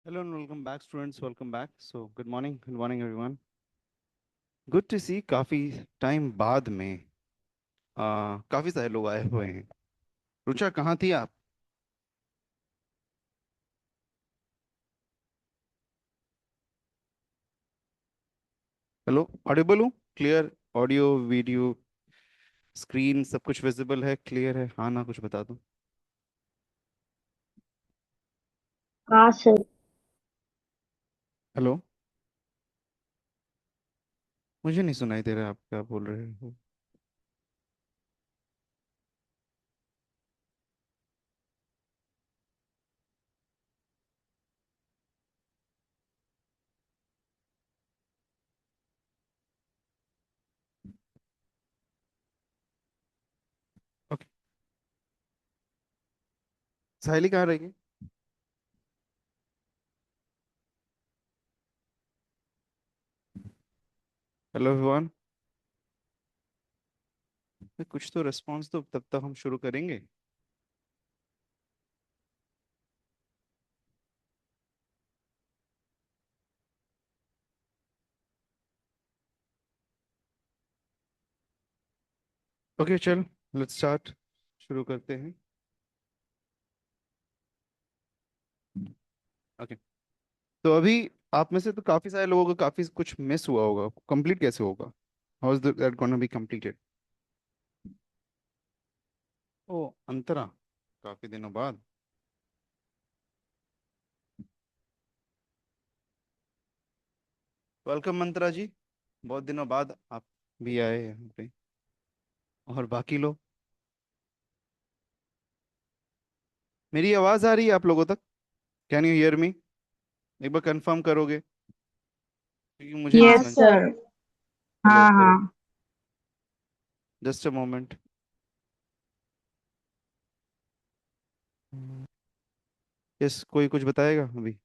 Hello and welcome back, students. Welcome back. So, good morning, everyone. Good to see काफी time बाद में काफी सारे लोग आए हुए हैं. रुचा, कहाँ थी आप? हेलो, ऑडिबल हूँ? क्लियर ऑडियो, वीडियो, स्क्रीन सब कुछ विजिबल है, क्लियर है? हाँ ना, कुछ बता दो. हाँ सर। हेलो, मुझे नहीं सुनाई दे रहा आप क्या बोल रहे हो. ओके. साहिली कहाँ रहेगी? Hello everyone. कुछ तो रिस्पॉन्स दो, तब तक हम शुरू करेंगे. ओके, चल, लेट्स स्टार्ट. शुरू करते हैं. ओके. तो अभी आप में से तो काफी सारे लोगों को काफी कुछ मिस हुआ होगा. कंप्लीट कैसे होगा? How is that gonna be completed? Oh, Antara, काफी दिनों बाद. वेलकम अंतरा जी. बहुत दिनों बाद आप भी आए यहाँ पे. और बाकी लोग, मेरी आवाज आ रही है आप लोगों तक? Can you hear me? एक बार कंफर्म करोगे, क्योंकि मुझे नहीं यस सुना. हाँ सर। चलो हाँ फिर, हाँ। Just a moment. यस, कोई कुछ बताएगा अभी?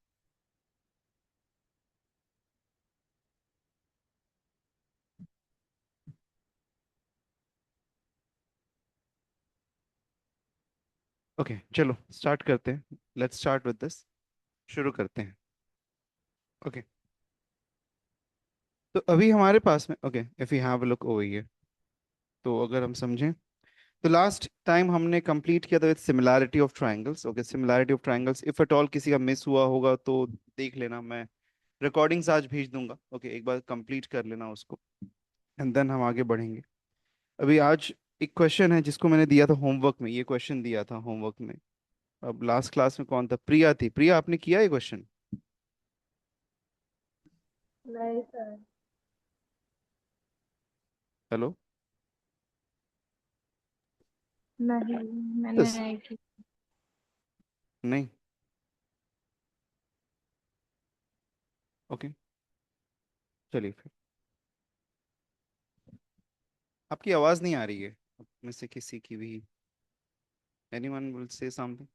ओके, चलो स्टार्ट करते हैं. Let's start with this. शुरू करते हैं. ओके. तो अभी हमारे पास में, okay, if you have a look over here, तो अगर हम समझें, तो लास्ट टाइम हमने कंप्लीट किया था with similarity of triangles. Okay, similarity of triangles, if at all किसी का मिस हुआ होगा तो देख लेना. मैं रिकॉर्डिंग्स आज भेज दूंगा. ओके, एक बार कंप्लीट कर लेना उसको, एंड देन हम आगे बढ़ेंगे. अभी आज एक क्वेश्चन है जिसको मैंने दिया था होमवर्क में. ये क्वेश्चन दिया था होमवर्क में. अब लास्ट क्लास में कौन था? प्रिया थी. प्रिया, आपने किया ये क्वेश्चन? नहीं सर। हेलो. नहीं, मैंने यस. नहीं की। नहीं. ओके, चलिए फिर. आपकी आवाज नहीं आ रही है, आप में से किसी की भी. Anyone will say something?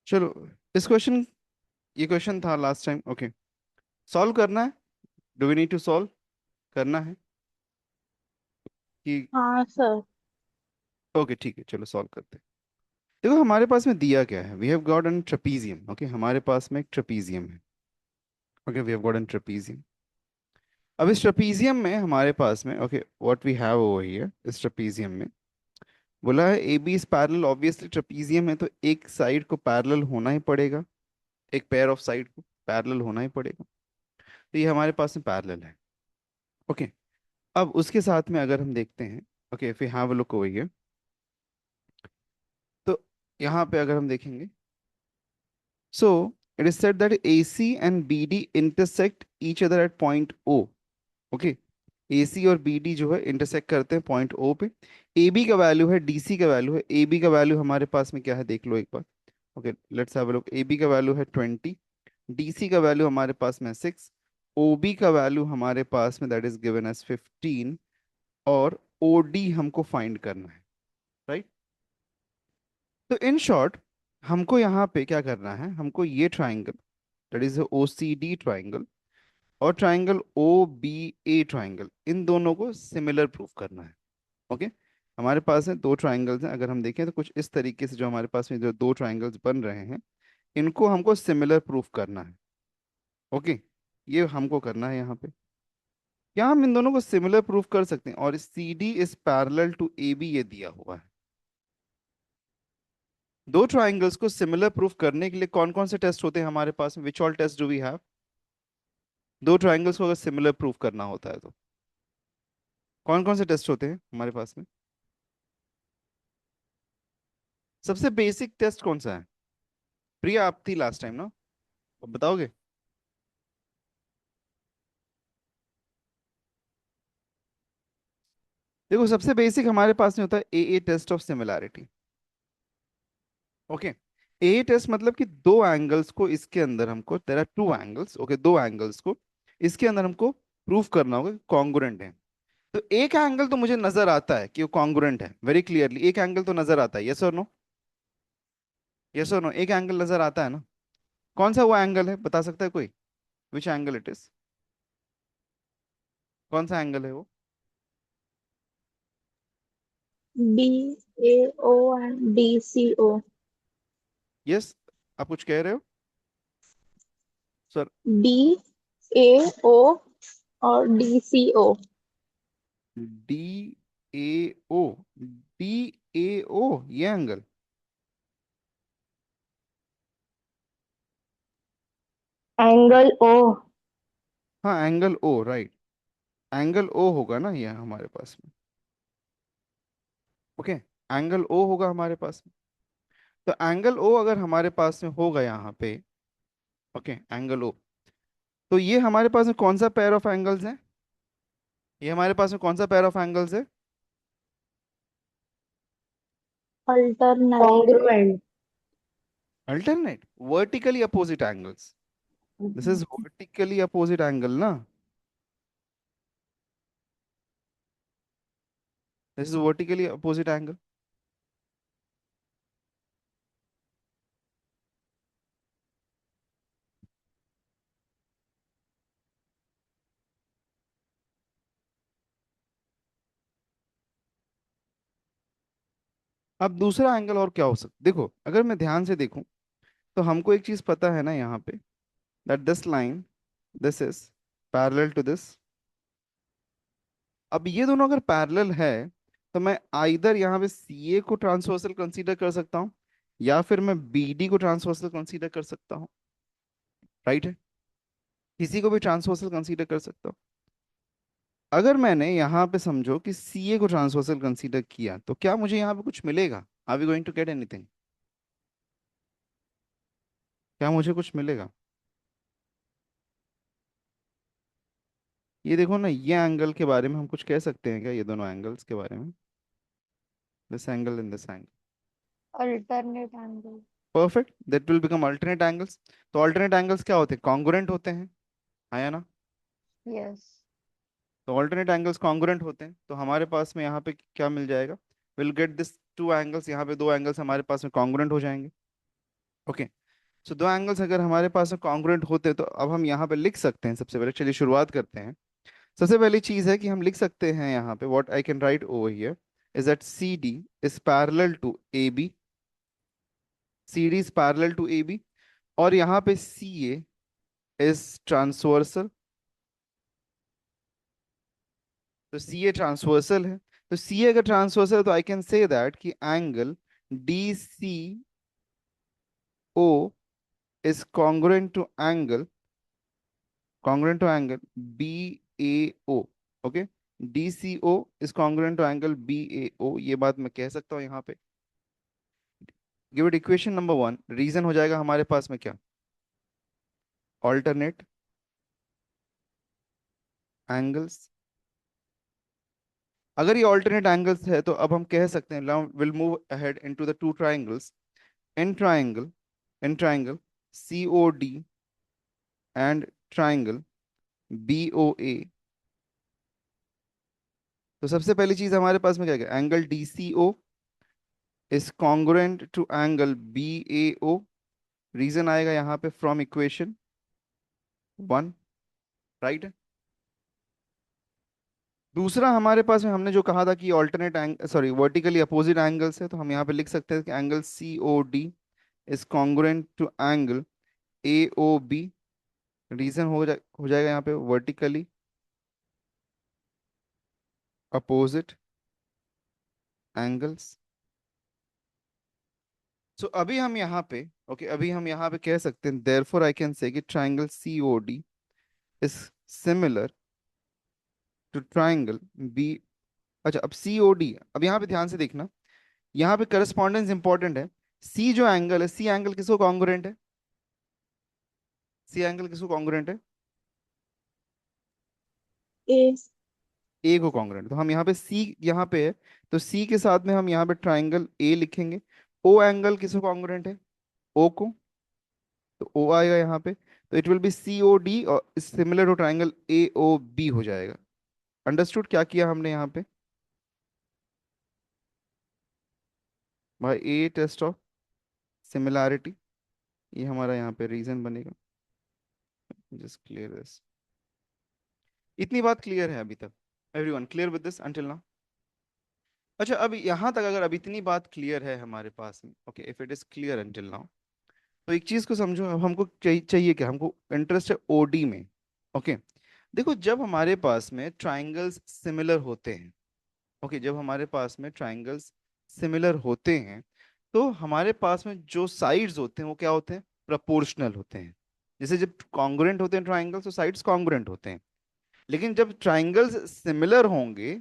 चलो, इस क्वेश्चन, ये क्वेश्चन था लास्ट टाइम. ओके, सॉल्व करना है. Do we need to solve? करना है कि? हाँ सर। ओके, ठीक है, चलो सॉल्व करते हैं. देखो हमारे पास में दिया क्या है. We have got an trapezium. Okay, हमारे पास में एक ट्रेपीजियम है. Okay, we have got an trapezium. अब इस ट्रेपीजियम में हमारे पास में, okay, what we have over here, इस ट्रेपीजियम में बोला है A B is parallel. Obviously trapezium है तो एक साइड को पैरेलल होना ही पड़ेगा. एक पेयर ऑफ साइड को पैरेलल होना ही पड़ेगा. तो ये हमारे पास में पैरेलल है. ओके. अब उसके साथ में अगर हम देखते हैं, okay, if you have a look over here, तो यहाँ पे अगर हम देखेंगे, so it is said that AC and BD intersect each other at point O. Okay, AC और BD जो है इंटरसेक्ट करते हैं पॉइंट O पे. AB का वैल्यू है, DC का वैल्यू है. AB का वैल्यू हमारे पास में क्या है देख लो एक बार. Okay, let's have a look. AB का वैल्यू है 20. DC का वैल्यू हमारे पास में 6. OB का वैल्यू हमारे पास में दैट इज गिवन एज 15. और OD हमको फाइंड करना है, राइट? तो इन शॉर्ट, हमको यहाँ पे क्या करना है, हमको ये triangle, that is OCD triangle, और ट्राइंगल OBA ट्राइंगल, इन दोनों को सिमिलर प्रूफ करना है. ओके, हमारे पास में दो ट्राइंगल्स हैं, अगर हम देखें तो कुछ इस तरीके से जो हमारे पास में जो दो ट्राइंगल्स बन रहे हैं, इनको हमको सिमिलर प्रूफ करना है। ओके, ये हमको करना है यहाँ पे। क्या हम इन दोनों को सिमिलर प्रूफ कर सकते हैं? और C D is parallel to A B, ये दिया हुआ है। दो ट्राइंगल्स को सिमिलर प्रूफ करने के लिए कौन कौन से टेस्ट होते हैं हमारे पास में? Which all test do we have? दो ट्राइंगल्स को अगर सिमिलर प्रूफ करना होता है तो कौन कौन से टेस्ट होते हैं हमारे पास में? सबसे बेसिक टेस्ट कौन सा है? प्रिया, आप थी लास्ट टाइम ना, अब बताओगे? देखो, सबसे बेसिक हमारे पास में होता है a test of similarity. Okay, a test मतलब कि दो एंगल्स को इसके अंदर हमको, there are two angles, okay, दो एंगल्स को इसके अंदर हमको प्रूफ करना होगा कॉन्ग्रुएंट है। तो एक एंगल तो मुझे नजर आता है कि वो कॉन्ग्रुएंट है, वेरी क्लियरली एक एंगल तो नजर आता है। यस और नो? यस और नो? एक एंगल नजर आता है ना? कौन सा वो एंगल है, बता सकता है कोई? Which angle it is? कौन सा एंगल है वो? BAO and DCO। यस, आप कुछ कह रहे हो सर? BAO और DCO। D A O, D A O, ये एंगल? Angle O। हाँ, angle O, right. Angle O होगा ना ये हमारे पास में। ओके, एंगल ओ होगा हमारे पास में। तो एंगल ओ अगर हमारे पास में होगा यहाँ पे, ओके, एंगल ओ, तो ये हमारे पास में कौन सा पेयर ऑफ एंगल्स है? ये हमारे पास में कौन सा पेयर ऑफ एंगल्स है? Alternate congruent. Alternate, vertically opposite angles. This is vertically opposite angle ना, this is vertically opposite angle. अब दूसरा एंगल और क्या हो सकता? देखो, अगर मैं ध्यान से देखूं तो हमको एक चीज पता है ना यहाँ पे, that this line, this is parallel to this. अब ये दोनों अगर पैरेलल है तो मैं आइदर यहाँ पे सी ए को ट्रांसवर्सल कंसीडर कर सकता हूँ, या फिर मैं बी डी को ट्रांसवर्सल कंसीडर कर सकता हूँ। राइट है? किसी को भी ट्रांसवर्सल कंसीडर कर सकता हूँ। अगर मैंने यहाँ पे समझो कि सी ए को ट्रांसवर्सल कंसीडर किया, तो क्या मुझे यहाँ पे कुछ मिलेगा? Are we going to get anything? क्या मुझे कुछ मिलेगा? ये देखो ना, ये एंगल के बारे में हम कुछ कह सकते हैं क्या, ये दोनों एंगल्स के बारे में? This angle and this angle, alternate angle. Perfect, that will become alternate angles. तो अल्टरनेट एंगल्स क्या होते हैं? कॉन्ग्रुएंट होते हैं, हाँ या ना? यस। तो ऑल्टरनेट एंगल्स कॉन्ग्रुएंट होते हैं, तो हमारे पास में यहाँ पे क्या मिल जाएगा? Will get this two angles, यहाँ पे दो एंगल्स हमारे पास में कॉन्ग्रुएंट हो जाएंगे। ओके, सो दो एंगल्स अगर हमारे पास में कॉन्ग्रुएंट होते हैं तो अब हम यहाँ पे लिख सकते हैं। सबसे पहले चलिए शुरुआत करते हैं। सबसे पहली चीज है कि हम लिख सकते हैं यहाँ पे, what I can write over here is that C D is parallel to A B. C D is parallel to A B, और यहाँ पे सी ए इज ट्रांसवर्सल। तो सी ए ट्रांसवर्सल है, तो सी ए अगर ट्रांसवर्सल है तो आई कैन से दैट कि angle D C O is congruent to angle B A O. Okay, D C O is congruent to angle B A O, ये बात मैं कह सकता हूँ यहाँ पे। Give it equation number one, reason हो जाएगा हमारे पास में क्या? Alternate angles. अगर ये ऑल्टरनेट एंगल्स है तो अब हम कह सकते हैं, will move ahead into the two triangles. In triangle, in triangle C O D and triangle B O A. तो सबसे पहली चीज हमारे पास में क्या है? Angle D C O is congruent to angle B A O. Reason आएगा यहाँ पे फ्रॉम इक्वेशन वन, राइट? दूसरा हमारे पास में हमने जो कहा था कि alternate angle sorry vertically opposite angles है, तो हम यहाँ पे लिख सकते हैं कि angle C O D is congruent to angle A O B. Reason हो जाएगा यहाँ पे वर्टिकली अपोजिट एंगल्स। सो अभी हम यहाँ पे ओके अभी हम यहाँ पे कह सकते हैं देयरफॉर आई कैन से कि triangle C O D is similar to triangle B. अच्छा, अब सी ओ डी, अब यहाँ पे ध्यान से देखना, यहाँ पे करस्पॉन्डेंस इंपॉर्टेंट है। सी जो एंगल है, सी एंगल किसको कॉन्ग्रुएंट है? सी एंगल किसको कॉन्ग्रुएंट है? A. ए को कॉन्ग्रुएंट। तो हम यहाँ पे सी यहाँ पे है, तो सी के साथ में हम यहाँ पे ट्राइंगल ए लिखेंगे। ओ एंगल किसको कॉन्ग्रुएंट है? ओ को। तो ओ आएगा यहाँ पे, तो it will be C O D और similar to triangle A O B हो जाएगा। अंडरस्टूड क्या किया हमने यहाँ पे? भाई ए टेस्ट ऑफ सिमिलैरिटी, ये हमारा यहाँ पे रीजन बनेगा। Just clear this. इतनी बात क्लियर है अभी तक? Everyone clear with this until now? अच्छा, अब यहाँ तक अगर अब इतनी बात क्लियर है हमारे पास में, okay if it is clear until now, तो एक चीज को समझो। अब हमको चाहिए क्या? हमको इंटरेस्ट है ओडी में। ओके, देखो जब हमारे पास में ट्राइंगल्स सिमिलर होते हैं, ओके जब हमारे पास में ट्राइंगल्स सिमिलर होते हैं, तो हमारे पास में जो साइड्स होते हैं वो क्या होते हैं? प्रोपोर्शनल होते हैं। जैसे जब कॉन्ग्रुएंट होते हैं ट्राइंगल्स, तो साइड्स कॉन्ग्रुएंट होते हैं। लेकिन जब ट्राइंगल्स सिमिलर होंगे,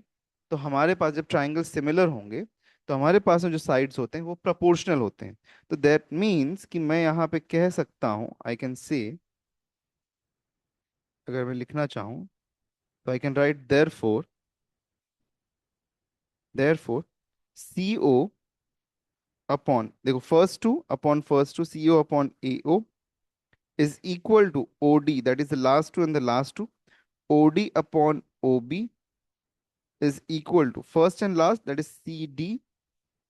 तो हमारे पास जब ट्राइंगल्स सिमिलर होंगे, तो हमारे पास में जो साइड्स होते हैं वो प्रोपोर्शनल होते हैं। तो दैट मीन्स कि मैं यहाँ पे कह सकता हूँ, आई कैन से, अगर मैं लिखना चाहूँ तो I can write therefore C O upon, देखो first two C O upon A O is equal to OD, that is the last two and the last two. OD upon OB is equal to first and last, that is CD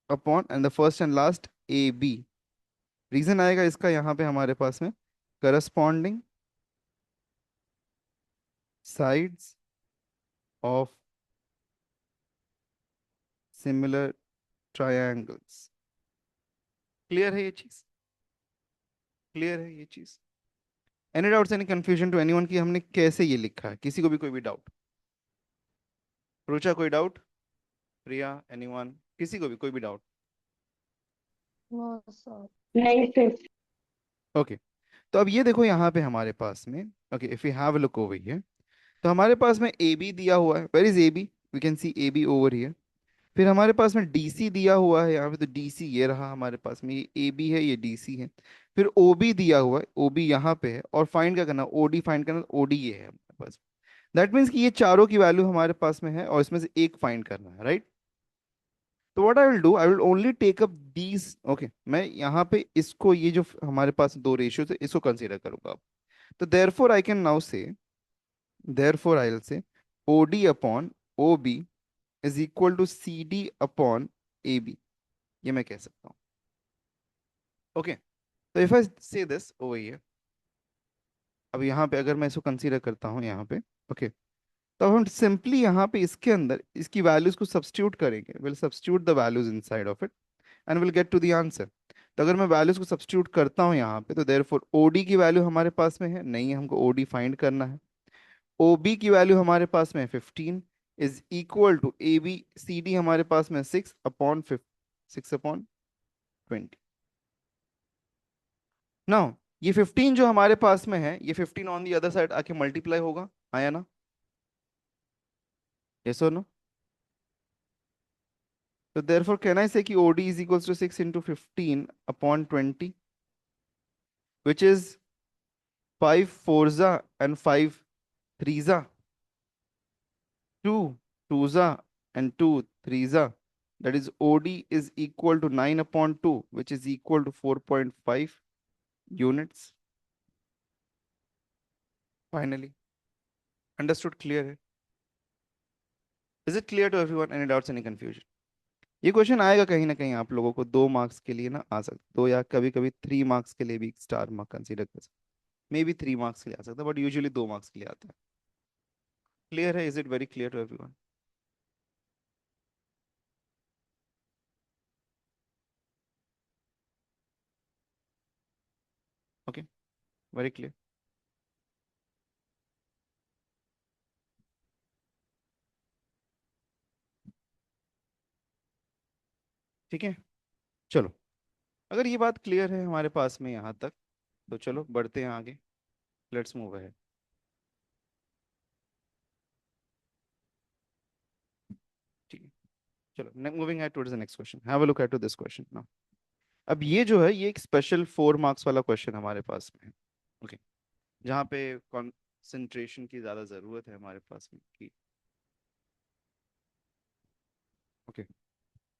upon and the first and last AB. Reason आएगा इसका यहाँ पे हमारे पास में corresponding sides of similar triangles. Clear है ये चीज? क्लियर है ये चीज? Any doubts, any confusion to anyone कि हमने कैसे ये लिखा है? किसी को भी कोई भी डाउट? रुचा कोई डाउट? प्रिया, एनीवन, किसी को भी कोई भी डाउट? No, sir. नहीं sir. ओके, तो अब ये देखो यहाँ पे हमारे पास में, okay if you have a look over here, तो हमारे पास में ए बी दिया हुआ है। Where is A B? We can see A B over here. फिर हमारे पास में डी सी दिया हुआ है यहाँ पे, तो डी सी ये रहा हमारे पास में, ये ए बी है, ये डी सी है। फिर ओ बी दिया हुआ है, ओ बी यहाँ पे है, और फाइंड क्या करना? ओ डी फाइंड करना, ओ डी ये है हमारे पास। दैट मीन्स कि ये चारों की वैल्यू हमारे पास में है और इसमें से एक फाइंड करना है, राइट? तो what I will do, I will only take up these. Okay, मैं यहाँ पे इसको, ये जो हमारे पास दो रेशियोज है, इसको कंसीडर करूंगा। तो देयरफॉर आई कैन नाउ से, therefore I'll say OD upon OB is equal to CD upon AB। ये मैं कह सकता हूँ। ओके, तो इफ आई से दिस ओवर हियर, अब यहाँ पे अगर मैं इसको कंसीडर करता हूँ यहाँ पे, ओके तो अब हम सिंपली यहाँ पे इसके अंदर इसकी वैल्यूज को सब्स्टिट्यूट करेंगे। Will substitute the values inside of it and will get to the answer. तो अगर मैं वैल्यूज को सब्स्टिट्यूट करता हूँ यहाँ पे, तो देयरफॉर OD की वैल्यू हमारे पास में है नहीं है, हमको OD फाइंड करना है। OB की वैल्यू हमारे पास में 15 इज इक्वल टू ABCD हमारे पास में 6 अपॉन 20। नाउ ये 15 जो हमारे पास में है, ये 15 ऑन दी अदर साइड आके मल्टीप्लाई होगा, आया ना? यस और नो? तो देयरफॉर कैन आई से कि OD is equals to 6 into 15 upon 20, which is 5 fours are and 5 threes are, 2 twos and 2 threes, that is OD is equal to 9 upon 2, which is equal to 4.5 units. Finally, understood? Clear है? Is it clear to everyone? Any doubts, any confusion? ये question आएगा कहीं ना कहीं आप लोगों को 2 marks के लिए ना आ सकता, दो या कभी कभी 3 मार्क्स के लिए भी स्टार मार्क कंसीडर कर सकते, मे बी 3 मार्क्स के लिए आ सकता है, बट यूजुअली 2 मार्क्स के लिए आता है। क्लियर है? Is it very clear to everyone? Okay, very clear. ठीक है, चलो, अगर ये बात क्लियर है हमारे पास में यहाँ तक, तो चलो बढ़ते हैं आगे। Let's move ahead. ठीक है, चलो moving ahead towards the next question, have a look at to this question now. अब ये जो है, ये एक स्पेशल 4 मार्क्स वाला क्वेश्चन हमारे पास में है। ओके, जहाँ पे कंसंट्रेशन की ज़्यादा ज़रूरत है हमारे पास में कि। ओके,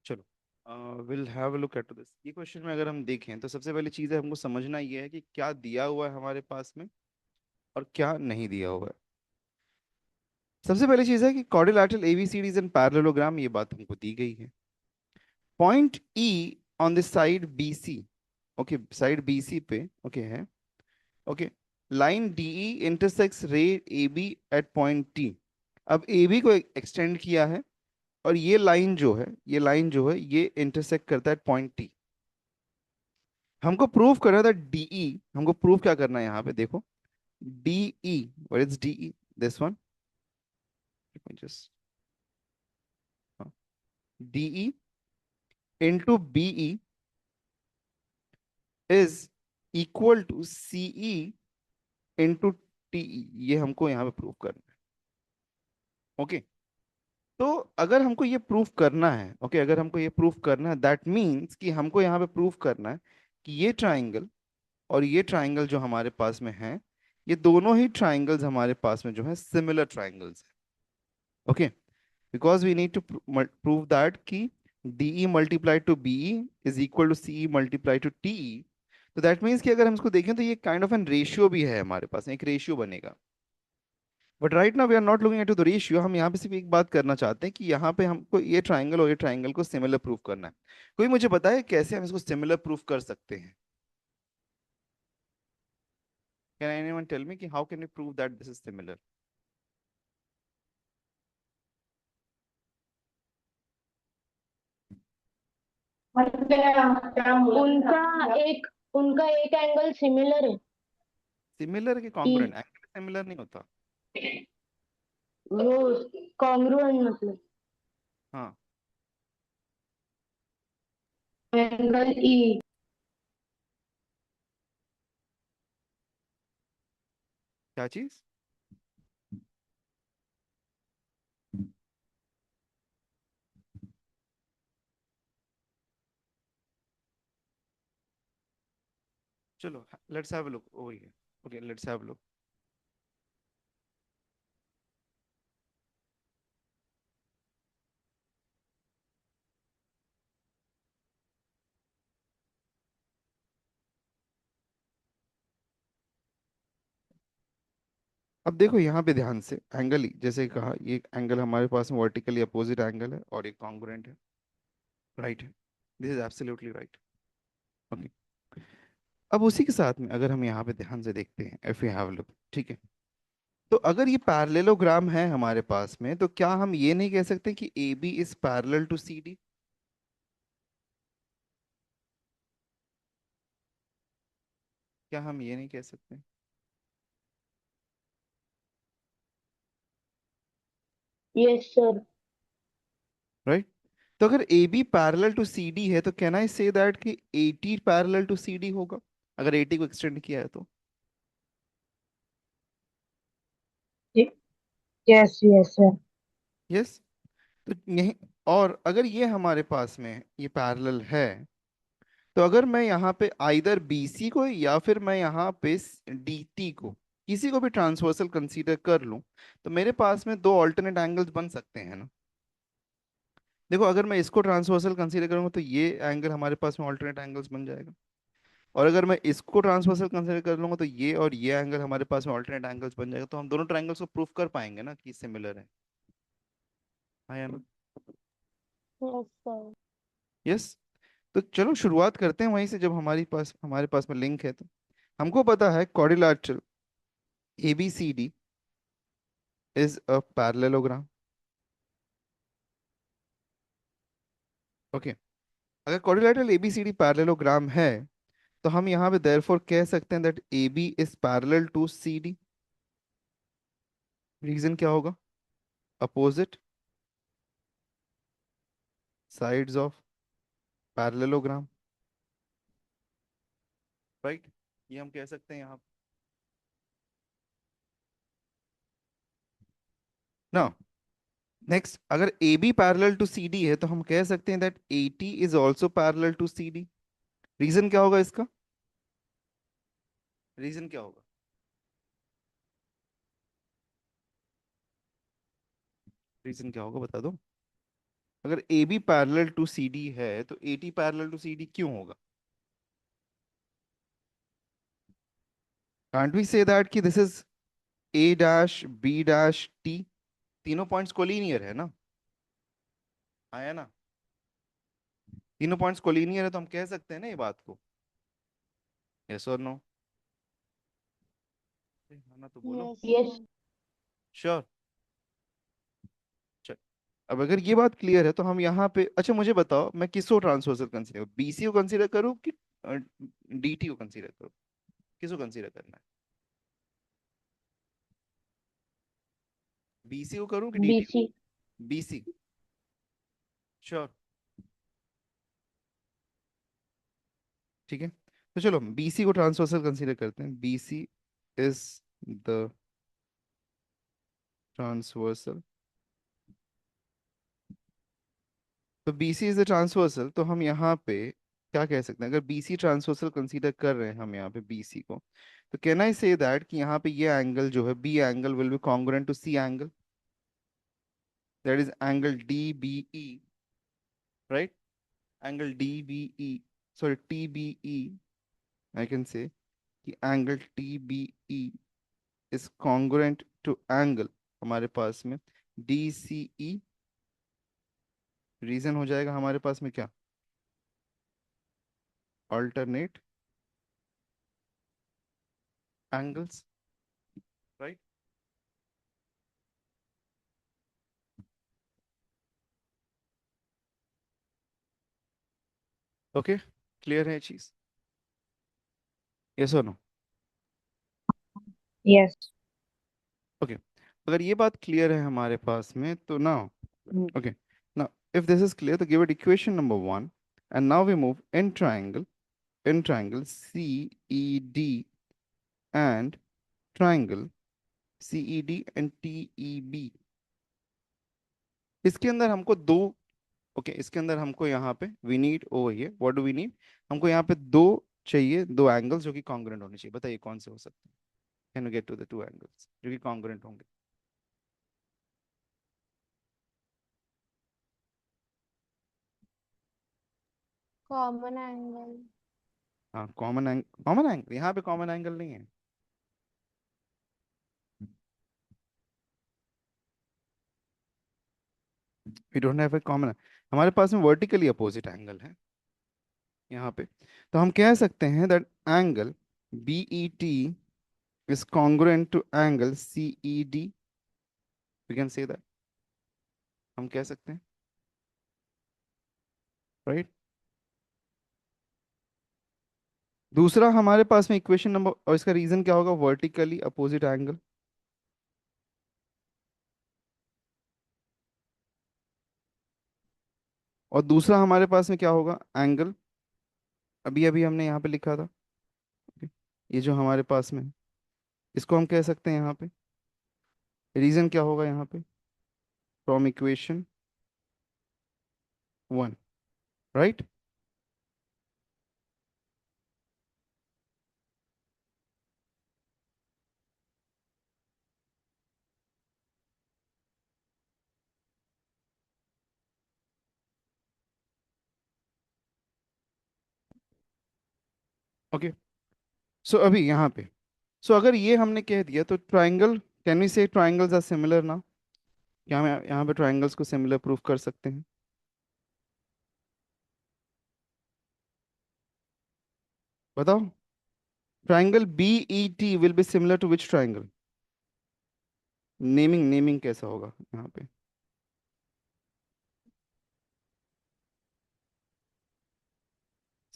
चलो will have a look at this. ये क्वेश्चन में अगर हम देखें तो सबसे पहली चीज़ है हमको समझना ये है कि क्या दिया हुआ है हमारे पास में और क्या नहीं दिया हुआ है। सबसे पहली चीज़ है कि क्वाड्रिलैटरल एबीसीडीज एंड पैरेललोग्राम, ये बात हमको दी गई है। Point E on the side B C, okay, side B C पे ओके है, okay, line D E intersects ray A B at point T. अब ए बी को एक्सटेंड किया है, और ये लाइन जो है, ये लाइन जो है, ये इंटरसेक्ट करता है पॉइंट टी। हमको प्रूव करना था डीई, हमको प्रूव क्या करना है यहाँ पे देखो, DE, what is DE, this one, just DE into BE is equal to CE into TE. ये हमको यहाँ पे प्रूव करना है। ओके, तो अगर हमको ये प्रूफ करना है, ओके, अगर हमको ये प्रूफ करना है, दैट मीन्स कि हमको यहाँ पे प्रूफ करना है कि ये ट्राइंगल और ये ट्राइंगल जो हमारे पास में है, ये दोनों ही ट्राइंगल्स हमारे पास में जो है सिमिलर ट्राइंगल्स हैं। Okay, because we need to prove that कि DE multiply to BE is equal to CE multiply to TE। तो दैट मीन्स कि अगर हम इसको देखें तो ये काइंड ऑफ एन रेशियो भी है हमारे पास, एक रेशियो बनेगा। But right now we are not looking at the ratio, हम यहाँ पे सिर्फ एक बात करना चाहते हैं कि यहाँ पे हमको ये ट्राइंगल और ये ट्राइंगल को सिमिलर प्रूफ करना है। कोई मुझे बताए कैसे हम इसको सिमिलर प्रूफ कर सकते हैं? कैन एनीवन टेल मी कि how can you prove that this is similar? उनका एक उनका एक एंगल सिमिलर है। सिमिलर के कि कॉन्ग्रुएंट, एंगल सिमिलर नहीं होता। वो कॉन्ग्रुएंट मतलब हाँ, एंगल ई। क्या चीज? चलो let's have a look over here. Okay, let's have a look. अब देखो यहाँ पे ध्यान से, एंगल ही जैसे कहा, ये एंगल हमारे पास में वर्टिकली अपोजिट एंगल है और एक कॉन्ग्रुएंट है, राइट है, this is absolutely right. Okay, अब उसी के साथ में अगर हम यहाँ पे ध्यान से देखते हैं, इफ यू हैव लुक, ठीक है, तो अगर ये पैरेललोग्राम है हमारे पास में, तो क्या हम ये नहीं कह सकते कि A B is parallel to C D? क्या हम ये नहीं कह सकते? Yes sir. राइट, तो अगर A B parallel to C D है, तो कैन आई से दैट कि A T parallel to C D होगा, अगर ए टी को एक्सटेंड किया है तो? Yes yes sir. यस, तो यही, और अगर ये हमारे पास में ये पैरेलल है, तो अगर मैं यहाँ पे आइदर बी सी को या फिर मैं यहाँ पे डी टी को, किसी को भी ट्रांसवर्सल कंसीडर कर लूँ, तो मेरे पास में दो ऑल्टरनेट एंगल्स बन सकते हैं ना। देखो, अगर मैं इसको ट्रांसवर्सल कंसीडर करूंगा तो ये एंगल हमारे पास में ऑल्टरनेट एंगल्स बन जाएगा, और अगर मैं इसको ट्रांसवर्सल कंसीडर कर लूंगा तो ये और ये एंगल हमारे पास में ऑल्टरनेट एंगल्स बन जाएगा, तो हम दोनों ट्रायंगल्स को प्रूफ कर पाएंगे ना कि सिमिलर है। हाँ या ना? Yes sir. यस, तो चलो शुरुआत करते हैं वहीं से, जब हमारे पास में लिंक है तो। हमको पता है quadrilateral ABCD is a parallelogram. Okay, अगर क्वाड्रिलैटरल ABCD पैरेललोग्राम है, तो हम यहाँ पे देयरफॉर कह सकते हैं that A B is parallel to C D. Reason क्या होगा? Opposite sides of parallelogram, right? ये हम कह सकते हैं यहाँ ना। नेक्स्ट, अगर A B parallel to C D है तो हम कह सकते हैं that A T is also parallel to C D. Reason क्या होगा इसका? रीजन क्या होगा? रीजन क्या होगा बता दो। अगर A B parallel to C D है तो A T parallel to C D क्यों होगा? कांट वी से दैट कि this is A dash B dash T? तीनों पॉइंट्स कोलिनियर है ना, आया ना? तीनों पॉइंट्स कोलिनियर है तो हम कह सकते हैं ना ये बात को। यस और नो? हाँ ना तो बोलो। Yes yes. श्योर। चल, अब अगर ये बात क्लियर है तो हम यहाँ पे, अच्छा मुझे बताओ मैं किसको ट्रांसवर्सल कंसीडर, बीसी को कंसीडर करूँ कि डीटी को कंसीडर करूँ? किसको कंसीडर करना है? बीसी को करूँ कि डीटी को? बीसी। बीसी। श्योर। ठीक है, तो चलो बीसी को ट्रांसवर्सल कंसीडर करते हैं। BC is the transversal. तो बीसी इज द ट्रांसवर्सल, तो हम यहाँ पे क्या कह सकते हैं? अगर बीसी ट्रांसवर्सल कंसीडर कर रहे हैं हम यहाँ पे बीसी को, तो कैन आई से दैट कि यहाँ पे ये एंगल जो है B angle will be congruent to C angle, that is angle D B E, right? Angle D B E, sorry T B E, I can say कि angle T B E is congruent to angle हमारे पास में D C ई। Reason हो जाएगा हमारे पास में क्या? Alternate angles, right? Okay, clear है ये चीज? यस और नो? यस। ओके, अगर ये बात क्लियर है हमारे पास में तो now, okay, now if this is clear तो give it equation number 1, and now we move in triangle C E D and triangle C E D and T E B. इसके अंदर हमको दो, ओके, इसके अंदर हमको यहाँ पे we need over here, what do we need? हमको यहाँ पे दो चाहिए, दो एंगल्स जो कि कॉन्ग्रुएंट होने चाहिए। बताइए कौन से हो सकते हैं? Can you get to the two angles जो कि कॉन्ग्रुएंट होंगे? Common angle. हाँ, कॉमन एंगल यहाँ पे कॉमन एंगल नहीं है। We don't have a common, हमारे पास में वर्टिकली अपोजिट एंगल है यहाँ पे। तो हम कह सकते हैं that angle B E T is congruent to angle C E D. We can say that, हम कह सकते हैं, राइट? दूसरा हमारे पास में इक्वेशन नंबर, और इसका रीजन क्या होगा? Vertically opposite angle. और दूसरा हमारे पास में क्या होगा? एंगल अभी अभी हमने यहाँ पे लिखा था, okay? ये जो हमारे पास में है, इसको हम कह सकते हैं यहाँ पे, रीजन क्या होगा यहाँ पे? From equation 1, right? ओके, सो अभी यहाँ पे, सो अगर ये हमने कह दिया तो ट्राइंगल, कैन वी से ट्राइंगल्स आर सिमिलर ना? क्या हम यहाँ पे ट्राइंगल्स को सिमिलर प्रूफ कर सकते हैं? बताओ, triangle B E T will be similar to which triangle? Naming कैसा होगा यहाँ पे?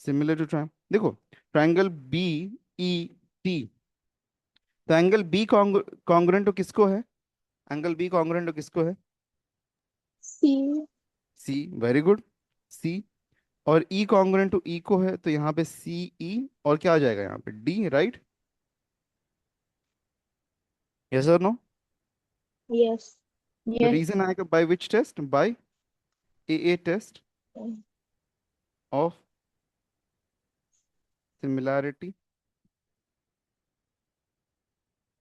सिमिलर टू देखो, ट्राइंगल बी ई टी, तो एंगल बी कॉन्ग्रुएंट टू किसको है? एंगल बी कॉन्ग्रुएंट टू किसको है? C. C, very good, C. और ई कॉन्ग्रुएंट टू ई को है, तो यहाँ पे सी ई, और क्या आ जाएगा यहाँ पे? D, right? यस और नो? Yes. तो Yes. रीजन आएगा by which test? By a test of similarity.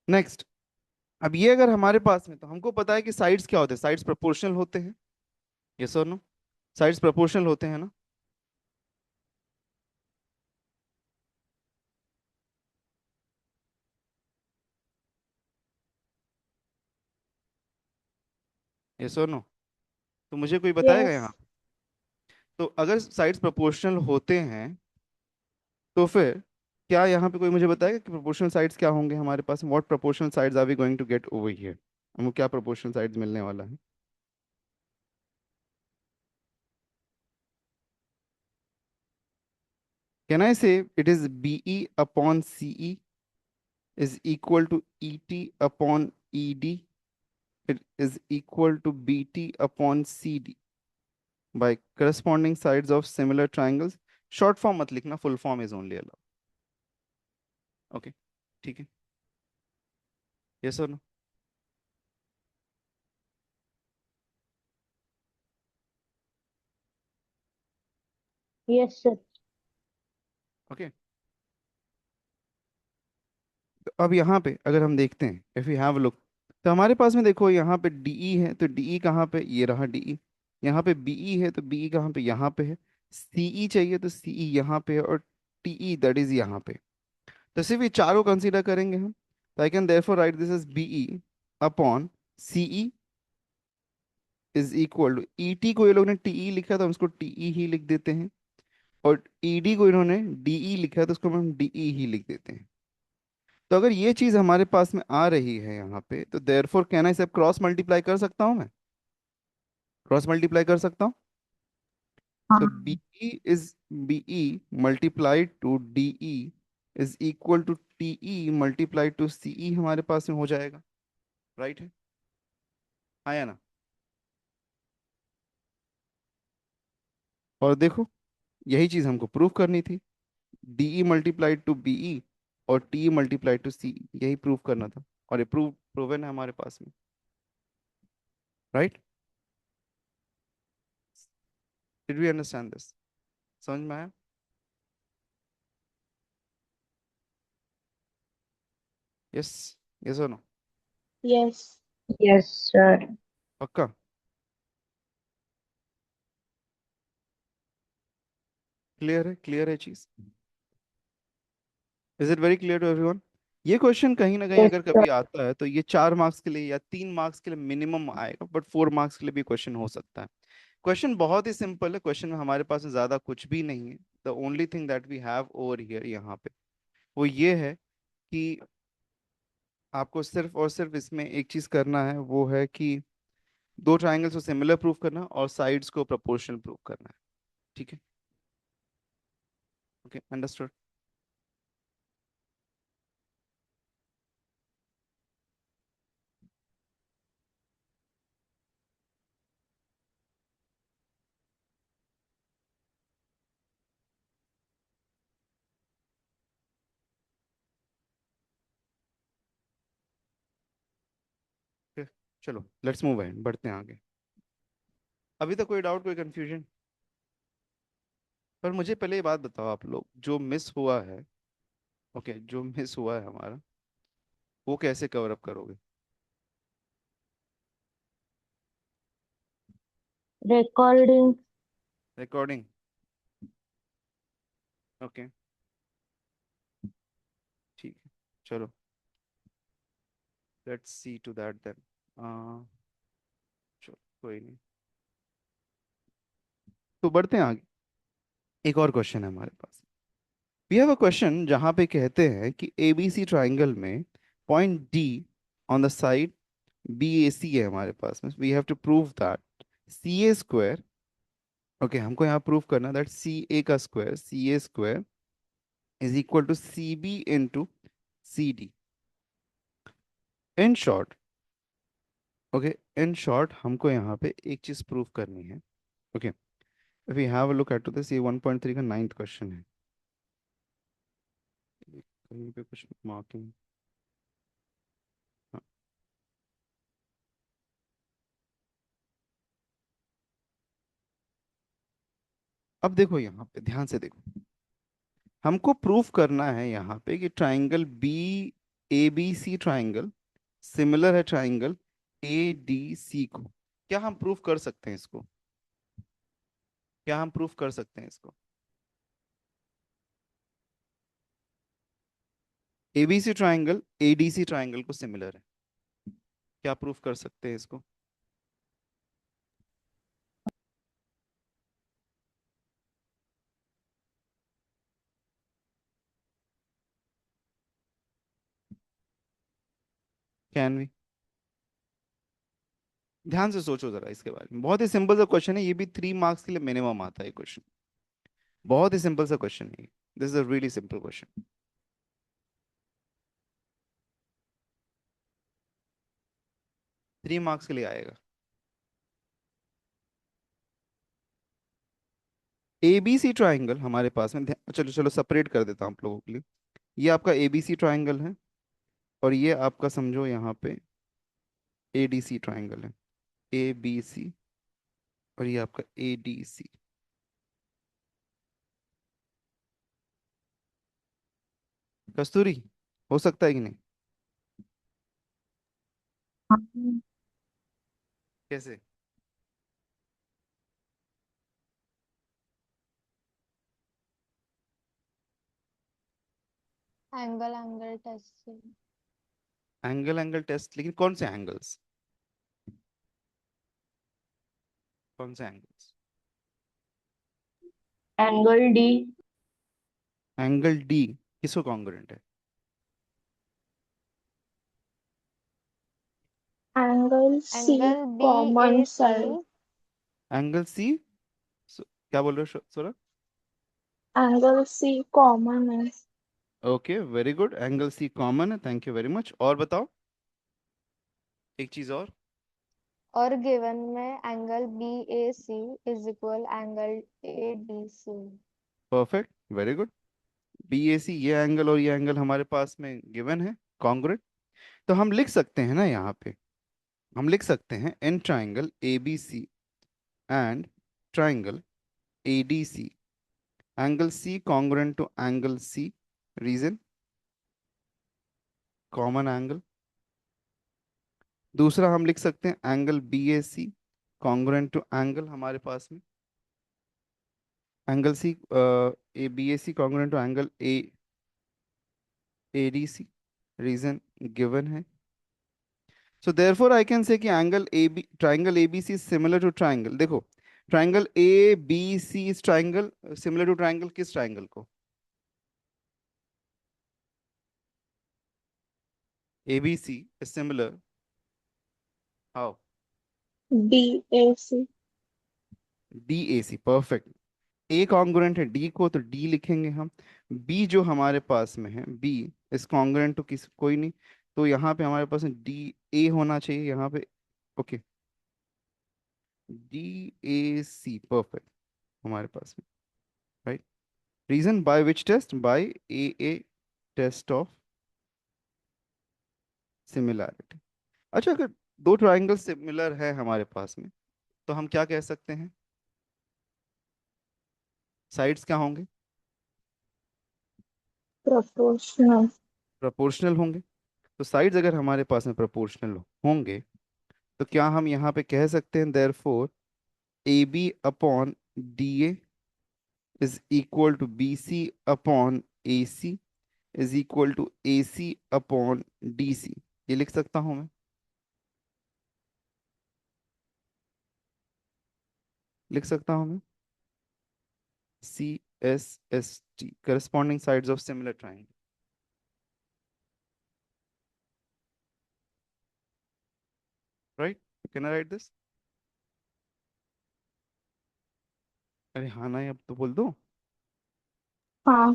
Next, अब ये अगर हमारे पास में, तो हमको पता है कि साइड्स क्या होते हैं? साइड्स प्रोपोर्शनल होते हैं। यस और नो? साइड्स प्रोपोर्शनल होते हैं ना? यस और नो? तो मुझे कोई बताएगा यहाँ? Yes. तो अगर साइड्स प्रोपोर्शनल होते हैं, तो फिर क्या यहाँ पे कोई मुझे बताएगा कि प्रोपोर्शनल साइड्स क्या होंगे हमारे पास? What proportional sides are we going to get over here? हमको क्या प्रोपोर्शनल साइड्स मिलने वाला है? Can I say it is BE upon CE is equal to ET upon ED, it is equal to BT upon CD by corresponding sides of similar triangles. Short form मत लिखना, full form is only allowed. Okay, ठीक है? Yes or no? Yes, sir. Okay. तो अब यहाँ पे अगर हम देखते हैं, इफ यू हैव लुक, तो हमारे पास में देखो यहाँ पे डीई है, तो डीई कहाँ पे? ये रहा डीई। यहाँ पे बीई है, तो बीई कहाँ पे? यहाँ पे है। सीई चाहिए, तो सीई यहाँ पे है, और टीई दैट इज यहाँ पे। तो सिर्फ ये चारों कंसीडर करेंगे हम, तो I can therefore write this is BE upon CE is equal to ET, को ये लोग ने टीई लिखा तो हम उसको टीई ही लिख देते हैं, और ईडी को इन्होंने डीई लिखा है तो उसको हम डीई ही लिख देते हैं। तो अगर ये चीज हमारे पास में आ रही है यहाँ पे, तो देयरफॉर कैन आई सब क्रॉस मल्टीप्लाई कर सकता हूँ मैं? क्रॉस मल्टीप्लाई कर सकता हूँ। तो हाँ. BE is BE multiplied to DE is equal to TE multiplied to CE हमारे पास में हो जाएगा, राइट है? आया ना? और देखो, यही चीज हमको प्रूव करनी थी। डीई मल्टीप्लाइड टू बीई और टी मल्टीप्लाइड टू सी, यही प्रूव करना था, और ये प्रूवन है हमारे पास में, right? Did we understand this? समझ में आया? यस, यस और नो? Yes. Yes, sir. पक्का? क्लियर है? क्लियर है चीज? Is it very clear to everyone? ये क्वेश्चन कहीं ना कहीं Yes, अगर sir. कभी आता है, तो ये 4 मार्क्स के लिए या 3 मार्क्स के लिए मिनिमम आएगा, बट 4 मार्क्स के लिए भी क्वेश्चन हो सकता है। क्वेश्चन बहुत ही सिंपल है, क्वेश्चन में हमारे पास में ज्यादा कुछ भी नहीं है। The only thing that we have over here यहाँ पे, वो ये है कि आपको सिर्फ और सिर्फ इसमें एक चीज करना है, वो है कि दो ट्राइंगल्स को सिमिलर प्रूव करना और साइड्स को प्रोपोर्शनल प्रूव करना है। ठीक है? Okay, understood? चलो लेट्स मूव अहेड, बढ़ते हैं आगे। अभी तक कोई डाउट, कोई कंफ्यूजन? पर मुझे पहले ये बात बताओ, आप लोग जो मिस हुआ है, ओके, जो मिस हुआ है हमारा, वो कैसे कवर अप करोगे? Recording. रिकॉर्डिंग? ओके, ठीक है, चलो, let's see to that then. चलो, कोई नहीं, तो बढ़ते हैं आगे। एक और क्वेश्चन है हमारे पास। वी हैव अ क्वेश्चन जहाँ पे कहते हैं कि एबीसी ट्राइंगल में point D on the side B A C है हमारे पास में, we have to prove that C A square okay, हमको यहाँ प्रूव करना दैट सी ए का square, C A square is equal to C B into C D. In short, okay, in short हमको यहाँ पे एक चीज प्रूव करनी है। Okay, if we have a look at this, ये 1.3 का 9th क्वेश्चन है। कहीं पे कुछ मार्किंग, अब देखो यहाँ पे ध्यान से देखो, हमको प्रूफ करना है यहाँ पे कि triangle B, A B C triangle similar है ट्राइंगल ए डी सी को। क्या हम प्रूफ कर सकते हैं इसको? क्या हम प्रूफ कर सकते हैं इसको? A B C triangle A D C triangle को सिमिलर है, क्या प्रूफ कर सकते हैं इसको? Can we? ध्यान से सोचो जरा इसके बारे में, बहुत ही सिंपल सा क्वेश्चन है, ये भी 3 मार्क्स के लिए मिनिमम आता है क्वेश्चन। बहुत ही सिंपल सा क्वेश्चन है, this is a really simple question. 3 marks के लिए आएगा। ए बी सी ट्राइंगल हमारे पास में चलो चलो सेपरेट कर देता हूँ आप लोगों के लिए। ये आपका ए बी सी ट्राइंगल है, और ये आपका समझो यहाँ पे ए डी सी ट्राइंगल है। ए बी सी, और ये आपका ए डी सी। कस्तूरी, हो सकता है कि नहीं? कैसे? एंगल एंगल टेस्ट से। एंगल एंगल टेस्ट, लेकिन कौन से एंगल्स? कौन से angles? Angle D. Angle D किसको कॉन्ग्रुएंट है? Angle C angle B common A C. side. Angle C, क्या बोल रहे हो सोरा? Angle C common है. Okay, very good, angle C common है, थैंक यू वेरी मच। और बताओ एक चीज और। और गिवन में angle B A C is equal angle A D C. Perfect, very good. B A C, ये एंगल और ये एंगल हमारे पास में गिवन है, कॉन्ग्रुएंट। तो हम लिख सकते हैं ना यहाँ पे, हम लिख सकते हैं in triangle A B C and triangle A D C, angle C congruent to angle C, reason common angle. दूसरा हम लिख सकते हैं angle B A C congruent to angle हमारे पास में angle C, A B A C congruent to angle A D C, reason given है। So therefore I can say कि angle A B, triangle A B C similar to triangle, देखो triangle A B C इस triangle similar to triangle किस triangle को? A B C is similar, how? BAC. D A C, perfect. A congruent है D को, तो D लिखेंगे हम। B जो हमारे पास में है, बी इज कॉन्ग्रुएंट टू किस, कोई नहीं, तो यहाँ पे हमारे पास डी ए होना चाहिए यहाँ पे। Okay, D A C, perfect हमारे पास में, right. Reason by which test? By a test of similarity. अच्छा, अगर दो ट्राइंगल सिमिलर है हमारे पास में, तो हम क्या कह सकते हैं? साइड्स क्या होंगे? Proportional. प्रोपोर्शनल होंगे। तो साइड्स अगर हमारे पास में प्रोपोर्शनल होंगे, तो क्या हम यहाँ पे कह सकते हैं therefore A B upon D A is equal to B C upon A C is equal to A C upon D C? ये लिख सकता हूँ मैं, लिख सकता हूँ मैं, C S S T, corresponding sides of similar triangle, right? Can I write this? अरे हाँ ना, अब तो बोल दो। हाँ।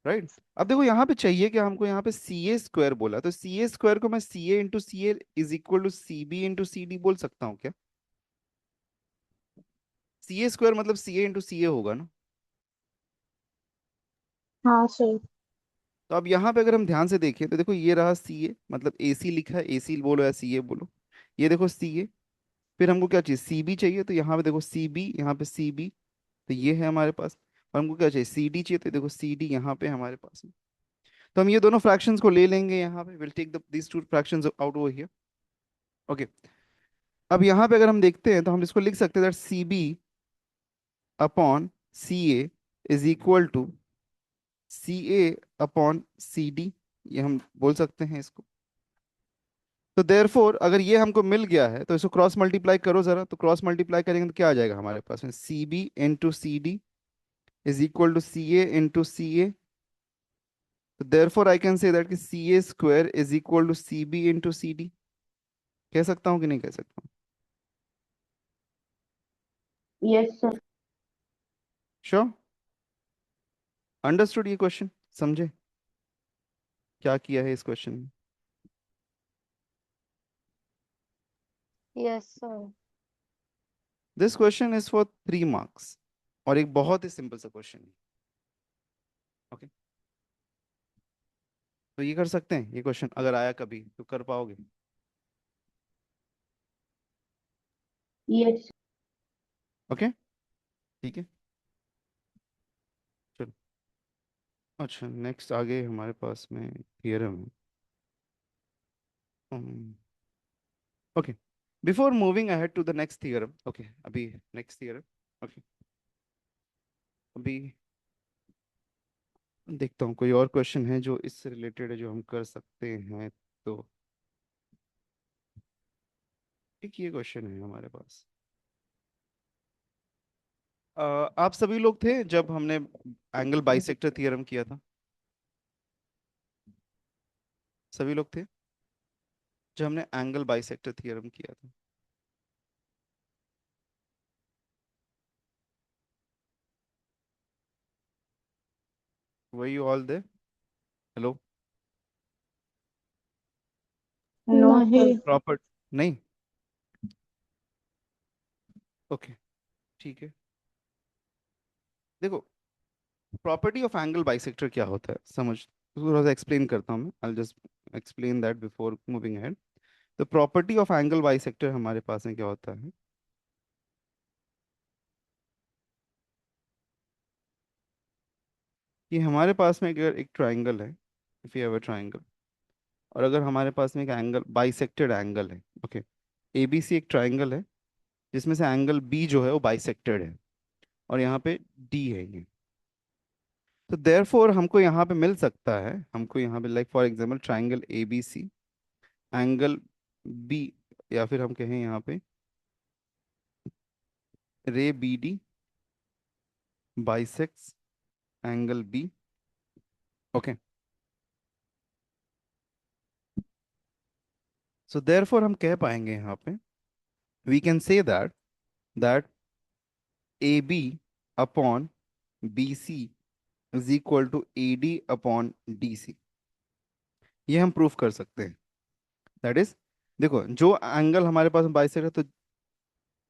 राइट। अब देखो यहाँ पे चाहिए कि हमको यहाँ पे सी ए स्क्वायर बोला, तो सी ए स्क्वायर को मैं C A into C A is equal to C B into C D बोल सकता हूँ क्या? सी ए स्क्वायर मतलब सी ए इंटू सी ए होगा ना। हाँ सही। तो अब यहाँ पे अगर हम ध्यान से देखें तो देखो ये रहा सी ए, मतलब ए सी लिखा है, ए सी बोलो या सी ए बोलो। ये देखो सी ए, फिर हमको क्या चाहिए, सी बी चाहिए, तो यहाँ पे देखो सी बी, यहाँ पे सी बी, तो ये है हमारे पास। और हमको क्या चाहिए, सी डी चाहिए, तो देखो सी डी यहाँ पे हमारे पास है। तो हम ये दोनों फ्रैक्शंस को ले लेंगे यहाँ पे, will take this to fractions out over here. Okay. अब यहाँ पे अगर हम देखते हैं तो हम इसको लिख सकते हैं that C B upon C A is equal to C A upon C D, ये हम बोल सकते हैं इसको। तो देयरफॉर अगर ये हमको मिल गया है तो इसको क्रॉस मल्टीप्लाई करो जरा, तो क्रॉस मल्टीप्लाई करेंगे तो क्या आ जाएगा हमारे पास में, C B into C D is equal to C A into C A. तो therefore I can say that कि C A square is equal to C B into C D. कह सकता हूँ कि नहीं कह सकता हूँ? Yes sir. श्योर? अंडरस्टूड ये क्वेश्चन? समझे क्या किया है इस क्वेश्चन में? Yes sir. This question is for 3 marks, और एक बहुत ही सिंपल सा क्वेश्चन है। ओके। तो ये कर सकते हैं, ये क्वेश्चन अगर आया कभी तो कर पाओगे? यस। ओके। ठीक है, चलो। अच्छा, नेक्स्ट आगे हमारे पास में थियरम है। Okay, before moving ahead to the next theorem, okay, अभी नेक्स्ट थियरम। ओके, अभी देखता हूँ कोई और क्वेश्चन है जो इससे रिलेटेड है जो हम कर सकते हैं। तो एक ये क्वेश्चन है हमारे पास। आप सभी लोग थे जब हमने एंगल बाइसेक्टर थियरम किया था? सभी लोग थे जब हमने एंगल बाइसेक्टर थियरम किया था? वही ऑल दे? हेलो? नो नहीं। प्रॉपर? नहीं? ओके, ठीक है। देखो, प्रॉपर्टी ऑफ एंगल बाइसेक्टर क्या होता है, समझ, थोड़ा सा एक्सप्लेन करता हूँ मैं, I just explain that before moving ahead. तो प्रॉपर्टी ऑफ एंगल बाइसेक्टर हमारे पास में क्या होता है, कि हमारे पास में अगर एक ट्राइंगल है, if you have a triangle, और अगर हमारे पास में एक एंगल बाइसेक्टेड एंगल है, ओके, एबीसी एक ट्राइंगल है जिसमें से एंगल बी जो है वो बाइसेक्टेड है, और यहाँ पे डी है ये। तो देयरफॉर हमको यहाँ पे मिल सकता है, हमको यहाँ पे like for example triangle A B C, angle B, या फिर हम कहें यहाँ पे ray B D bisects angle B. Okay, so therefore हम कह पाएंगे यहाँ पे, we can say that A B upon B C is equal to A D upon D C. ये हम प्रूफ कर सकते हैं। दैट इज, देखो जो एंगल हमारे पास बाइसेक्ट है, तो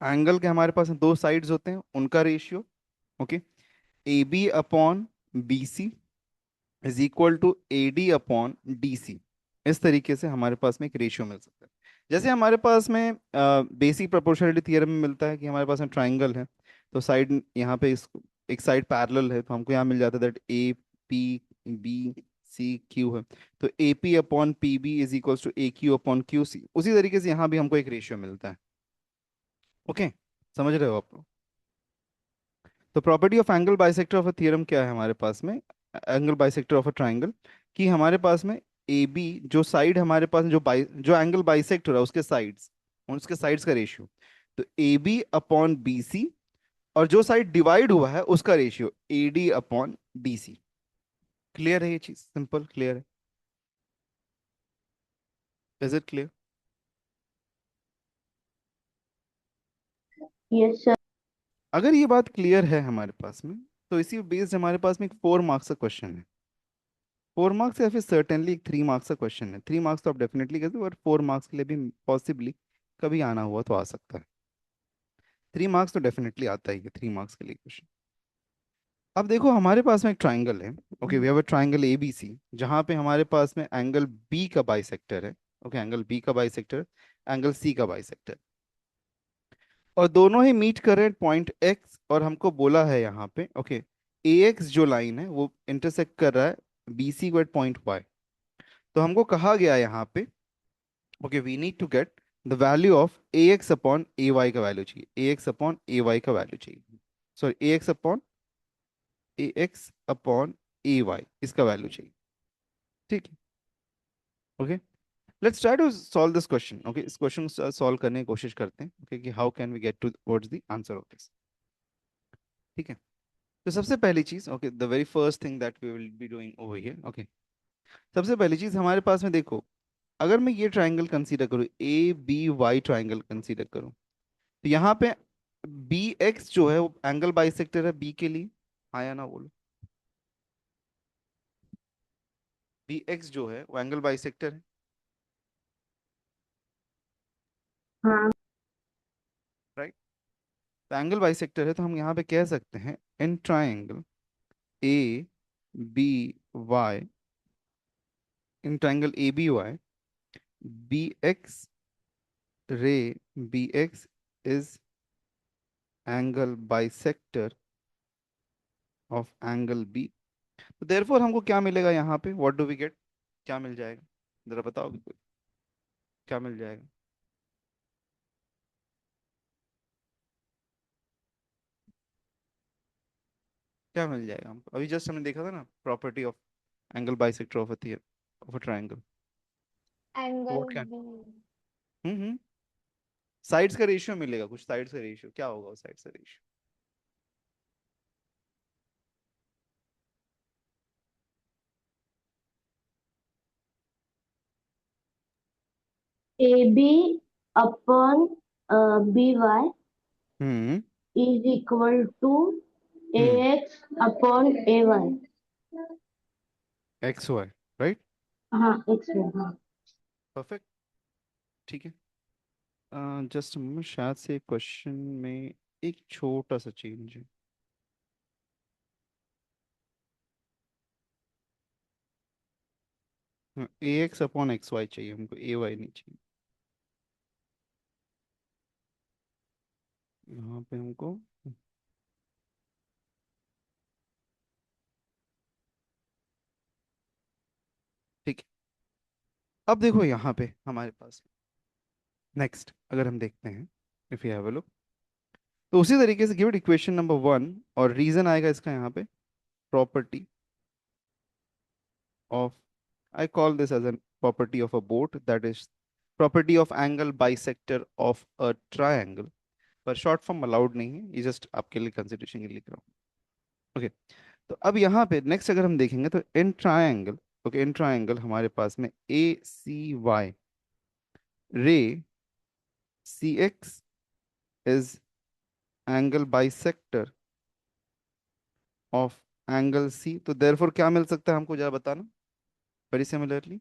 एंगल के हमारे पास दो साइड्स होते हैं, उनका ratio, okay, A B upon B C is equal to A D upon D C. इस तरीके से हमारे पास में एक रेशियो मिल सकता है। जैसे हमारे पास में बेसिक प्रोपोर्शनलिटी थियरम में मिलता है कि हमारे पास में ट्राइंगल है, तो साइड यहाँ पे एक साइड पैरेलल है, तो हमको यहाँ मिल जाता है that A P B C Q है, तो A P upon P B is equals to A Q upon Q C. उसी तरीके से यहाँ भी हमको एक रेशियो मिलता है। ओके, समझ रहे हो आप लोग? तो property of angle bisector of a theorem क्या है हमारे पास में, angle bisector of a triangle, कि हमारे पास में ए बी जो साइड हमारे पास जो एंगल बाइसेक्ट हो रहा है उसके साइड्स का रेशियो, तो A B upon B C, और जो साइड डिवाइड हुआ है उसका ratio A D upon D C. Clear है ये चीज? सिंपल क्लियर है? Is it clear? Yes sir. अगर ये बात क्लियर है हमारे पास में, तो इसी बेस्ड हमारे पास में एक 4 मार्क्स का क्वेश्चन है। 4 मार्क्स या फिर सर्टेनली एक 3 मार्क्स का क्वेश्चन है। 3 मार्क्स तो आप डेफिनेटली कहते हो, और 4 मार्क्स के लिए भी पॉसिबली कभी आना हुआ तो आ सकता है। 3 मार्क्स तो डेफिनेटली आता ही है 3 मार्क्स के लिए क्वेश्चन। अब देखो हमारे पास में एक ट्राइंगल है। Okay, we have a triangle A B C, जहाँ पे हमारे पास में एंगल बी का बाइसेक्टर है। ओके, एंगल बी का बाइसेक्टर, एंगल सी का बाइसेक्टर, और दोनों ही मीट कर रहे हैं पॉइंट एक्स, और हमको बोला है यहाँ पे ओके, ए एक्स जो लाइन है वो इंटरसेक्ट कर रहा है बी सी को एट पॉइंट वाई। तो हमको कहा गया यहाँ पे okay, we need to get the value of A X upon A Y का वैल्यू चाहिए, A X upon A Y का वैल्यू चाहिए, sorry A X upon A Y इसका वैल्यू चाहिए। ठीक है, okay, let's try to solve this question. Okay, इस question को सॉल्व करने की कोशिश करते हैं। ओके, कि how can we get towards the answer of this. ठीक है, तो सबसे पहली चीज okay, the very first thing that we will be doing over here. Okay, सबसे पहली चीज हमारे पास में देखो, अगर मैं ये ट्राइंगल कंसीडर करूँ, A B Y triangle consider करूँ, तो यहाँ पे बी एक्स जो है वो एंगल बाइसेक्टर है बी के लिए। हाँ या ना बोलो, बी एक्स जो है वो एंगल बाइसेक्टर है, हाँ राइट। तो एंगल बाइसेक्टर है, तो हम यहाँ पे कह सकते हैं in triangle A B Y, in triangle A B Y, B X ray B X is angle bisector of angle B. तो देयरफॉर हमको क्या मिलेगा यहाँ पे, व्हाट डू वी गेट, क्या मिल जाएगा, जरा बताओ क्या मिल जाएगा। क्या मिल जाएगा हमको, अभी जस्ट हमने देखा था ना property of angle bisector of of a triangle. Angle what can, B hmm, sides का रेशियो मिलेगा, कुछ साइड्स का रेशियो, क्या होगा वो साइड्स का ratio. A B upon B Y hmm is equal to A hmm, X upon A Y. X Y, right, हाँ X Y हाँ। परफेक्ट। ठीक है, जस्ट शायद से क्वेश्चन में एक छोटा सा चेंज है। ए एक्स अपॉन एक्स वाई चाहिए हमको, ए वाई नहीं चाहिए। यहाँ पे हमको, ठीक है, अब देखो यहाँ पे हमारे पास नेक्स्ट अगर हम देखते हैं, if you have a look, तो उसी तरीके से गिव इट इक्वेशन नंबर 1, और रीजन आएगा इसका यहाँ पे property of, I call this as an property of a bot, that is property of angle bisector of a triangle. पर शॉर्ट फॉर्म अलाउड नहीं है, ये जस्ट आपके लिए कंसिडरेशन के लिए लिख रहा हूँ। ओके, तो अब यहाँ पे नेक्स्ट अगर हम देखेंगे तो in triangle, okay, in triangle हमारे पास में A C Y ray C X is angle bisector of angle C. तो देयरफॉर क्या मिल सकता है हमको, जरा बताना। वेरी सिमिलरली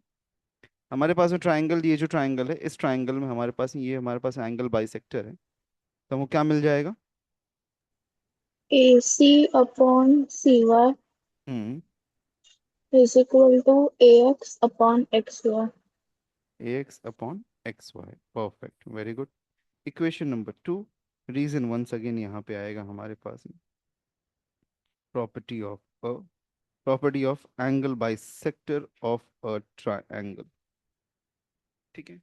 हमारे पास में ट्राइंगल, ये जो ट्राइंगल है, इस ट्राइंगल में हमारे पास ये हमारे पास एंगल बाइसेक्टर है, तो हमको क्या मिल जाएगा। AC upon CY हम्म, is equal to AX upon XY. A X upon X Y, perfect, very good. Equation number 2, reason once again यहाँ पे आएगा हमारे पास में property of property of angle bisector of a triangle. ठीक है,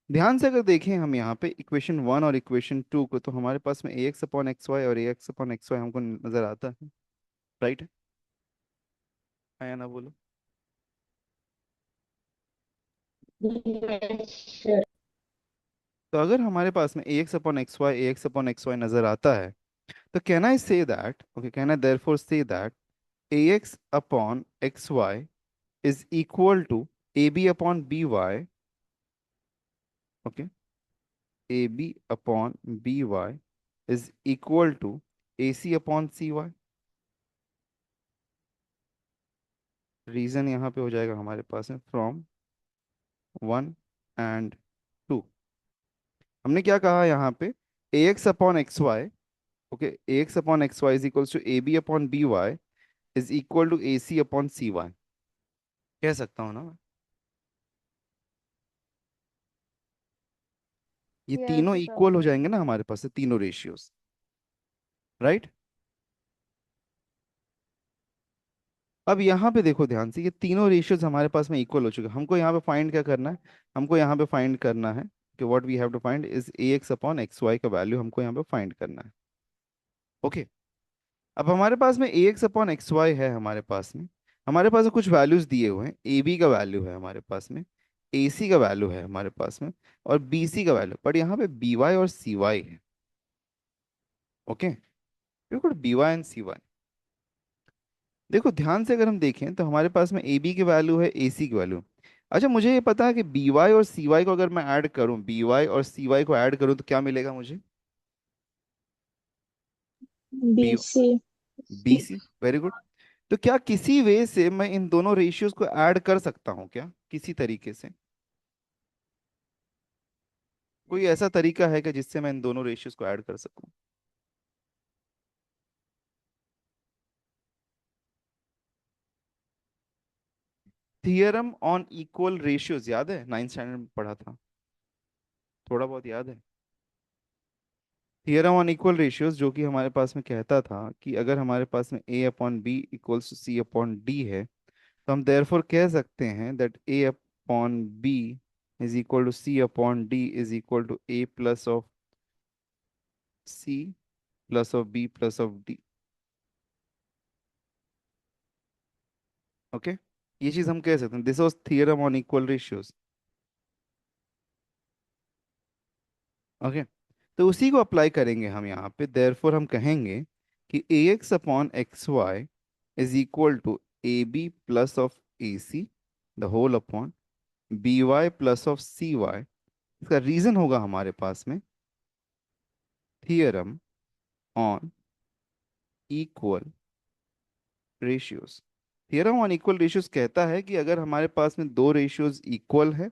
ध्यान से अगर देखें हम यहाँ पे इक्वेशन 1 और इक्वेशन 2 को, तो हमारे पास में A X upon X Y और ए एक्स अपॉन एक्स वाई हमको नजर आता है, राइट है, आया ना बोलो। Yes, sir. तो अगर हमारे पास में A X upon X Y, A X upon X Y नजर आता है, तो can I say that, okay, can I therefore say that A X upon X Y is equal to A B upon B Y, okay, A B upon B Y is equal to A C upon C Y. Reason यहाँ पे हो जाएगा हमारे पास में from 1 and 2। हमने क्या कहा यहाँ पे, A X upon X Y, okay, A X upon X Y is equals to A B upon B Y is equal to A C upon C Y. कह सकता हूँ ना मैं? ये तीनों Yes, sir. इक्वल हो जाएंगे ना हमारे पास से, तीनों रेशियोज, राइट। अब यहाँ पे देखो ध्यान से, ये तीनों रेशियोज हमारे पास में इक्वल हो चुके हैं। हमको यहाँ पे फाइंड क्या करना है, हमको यहाँ पे फाइंड करना है कि what we have to find is A X upon X Y का वैल्यू हमको यहाँ पे फाइंड करना है। ओके, अब हमारे पास में A X upon X Y है हमारे पास में, हमारे पास में कुछ वैल्यूज दिए हुए हैं। ए बी का वैल्यू है हमारे पास में, ए सी का वैल्यू है हमारे पास में, और बी सी का वैल्यू, बट यहाँ पे बी वाई और सी वाई है। ओके, बिल्कुल B Y and C Y. देखो ध्यान से अगर हम देखें तो हमारे पास में ए बी की वैल्यू है, ए सी की वैल्यू। अच्छा, मुझे ये पता है कि बी वाई और सी वाई को अगर मैं ऐड करूं, बी वाई और सी वाई को ऐड करूं तो क्या मिलेगा मुझे? B, BC B C, very good. तो क्या किसी वे से मैं इन दोनों रेशियोज को ऐड कर सकता हूँ क्या, किसी तरीके से? कोई ऐसा तरीका है कि जिससे मैं इन दोनों रेशियोज को ऐड कर सकूं? थियरम ऑन इक्वल रेशियोज याद है, 9th स्टैंडर्ड में पढ़ा था, थोड़ा बहुत याद है। थियरम ऑन इक्वल रेशियोज जो कि हमारे पास में कहता था कि अगर हमारे पास में A upon B equals to C upon D है, तो हम देयरफॉर कह सकते हैं that A upon B is equal to C upon D is equal to A plus of C plus of B plus of D. Okay, ये चीज हम कह सकते हैं, this was theorem on equal ratios. Okay, तो उसी को apply करेंगे हम यहाँ पे। देयरफॉर हम कहेंगे कि A X upon X Y is equal to A B plus of A C the whole upon B Y plus of C Y. इसका रीजन होगा हमारे पास में theorem on equal ratios. Theorem on equal ratios कहता है कि अगर हमारे पास में दो रेशियोज इक्वल है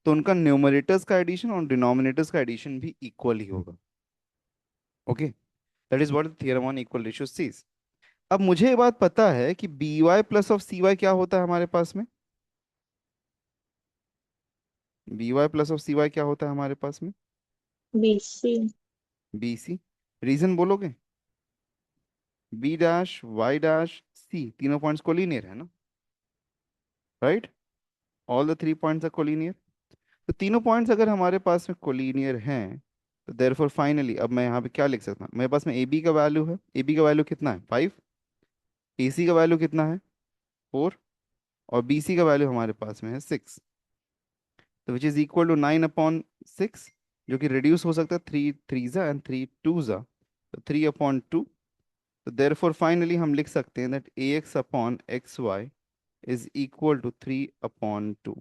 तो उनका न्यूमरेटर्स का एडिशन और डिनोमिनेटर्स का एडिशन भी इक्वल ही होगा। Okay, that is what theorem on equal ratios says. अब मुझे ये बात पता है कि B Y plus of C Y क्या होता है हमारे पास में, B Y plus of C Y क्या होता है हमारे पास में? BC B C. रीजन बोलोगे? B dash Y dash C तीनों पॉइंट्स कोलिनियर है ना, right? All the 3 points are collinear. तो तीनों पॉइंट्स अगर हमारे पास में कोलिनियर हैं तो देयरफॉर फाइनली अब मैं यहाँ पे क्या लिख सकता हूँ, मेरे पास में ए बी का वैल्यू है, ए बी का वैल्यू कितना है 5, ए सी का वैल्यू कितना है 4, और बी सी का वैल्यू हमारे पास में है 6, तो विच इज इक्वल टू 9/6, जो कि रिड्यूस हो सकता है, 3 3 एंड 3 2, तो 3/2। तो देयरफॉर फाइनली हम लिख सकते हैं that A X upon X Y is equal to 3/2।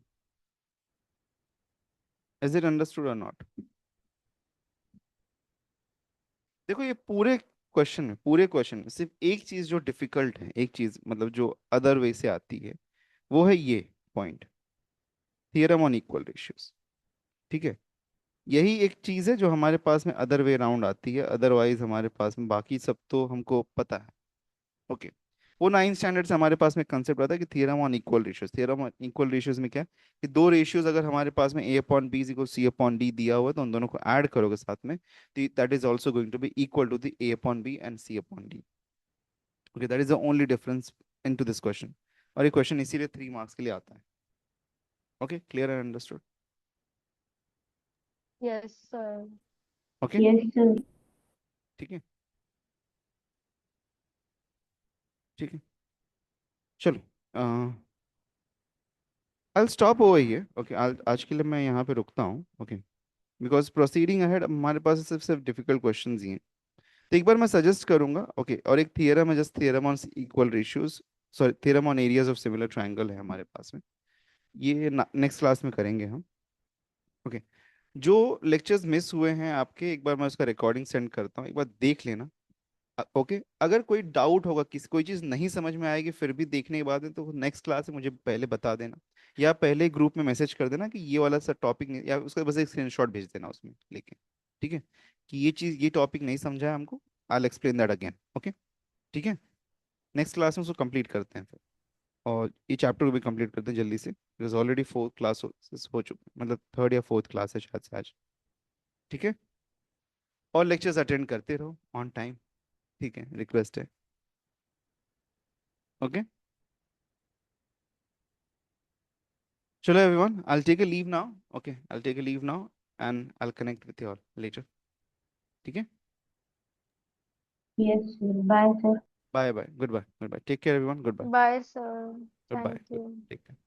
Is it understood और नॉट? देखो ये पूरे क्वेश्चन में सिर्फ एक चीज जो डिफिकल्ट है, एक चीज मतलब जो अदर वे से आती है, वो है ये point, theorem on equal ratios. ठीक है, यही एक चीज है जो हमारे पास में अदर वे राउंड आती है, अदरवाइज हमारे पास में बाकी सब तो हमको पता है। ओके, वो 9th स्टैंडर्ड से हमारे पास में कंसेप्ट आता है कि theorem on equal ratios. Theorem on equal ratios में क्या है कि दो रेशियोज अगर हमारे पास में A upon B equal C upon D दिया हुआ है तो उन दोनों को ऐड करोगे साथ में, तो that is also going to be equal to the A upon B and C upon D. Okay, that is the only difference in to this question. और ये क्वेश्चन इसीलिए 3 मार्क्स के लिए आता है। Okay, clear and understood? Yes, sir. Okay, Yes, sir. ठीक है, ठीक है, चलो, I stop over here. Okay, आज के लिए मैं यहाँ पे रुकता हूँ। ओके, बिकॉज प्रोसीडिंग अहेड हमारे पास सिर्फ डिफिकल्ट क्वेश्चंस ही हैं। तो एक बार मैं सजेस्ट करूंगा, ओके, और एक थियरम है just theorem on equal ratios, sorry theorem on areas of similar triangle है हमारे पास में, ये नेक्स्ट क्लास में करेंगे हम। ओके, जो लेक्चर्स मिस हुए हैं आपके, एक बार मैं उसका रिकॉर्डिंग सेंड करता हूँ, एक बार देख लेना। ओके, अगर कोई डाउट होगा, किसी कोई चीज़ नहीं समझ में आएगी फिर भी देखने के बाद में, तो नेक्स्ट क्लास में मुझे पहले बता देना, या पहले ग्रुप में मैसेज कर देना कि ये वाला सा टॉपिक नहीं, या उसका बस एक स्क्रीनशॉट भेज देना उसमें लेके, ठीक है, कि ये चीज़, ये टॉपिक नहीं समझा है हमको, I explain that again. Okay, ठीक है, नेक्स्ट क्लास में उसको कंप्लीट करते हैं फिर, और ये चैप्टर को भी कंप्लीट करते हैं जल्दी से, बिकॉज ऑलरेडी फोर्थ क्लास हो चुका, मतलब थर्ड या फोर्थ क्लास है शायद से आज। ठीक है, और लेक्चर्स अटेंड करते रहो ऑन टाइम, ठीक है, रिक्वेस्ट है। ओके, चलो everyone, I'll take a leave now. Okay, I'll take a leave now and I'll connect with you all later. ठीक है, Yes, sir. Bye, sir. Bye bye, good bye, good bye, take care everyone, good bye, Bye, sir. Good bye, Thank you. Take care.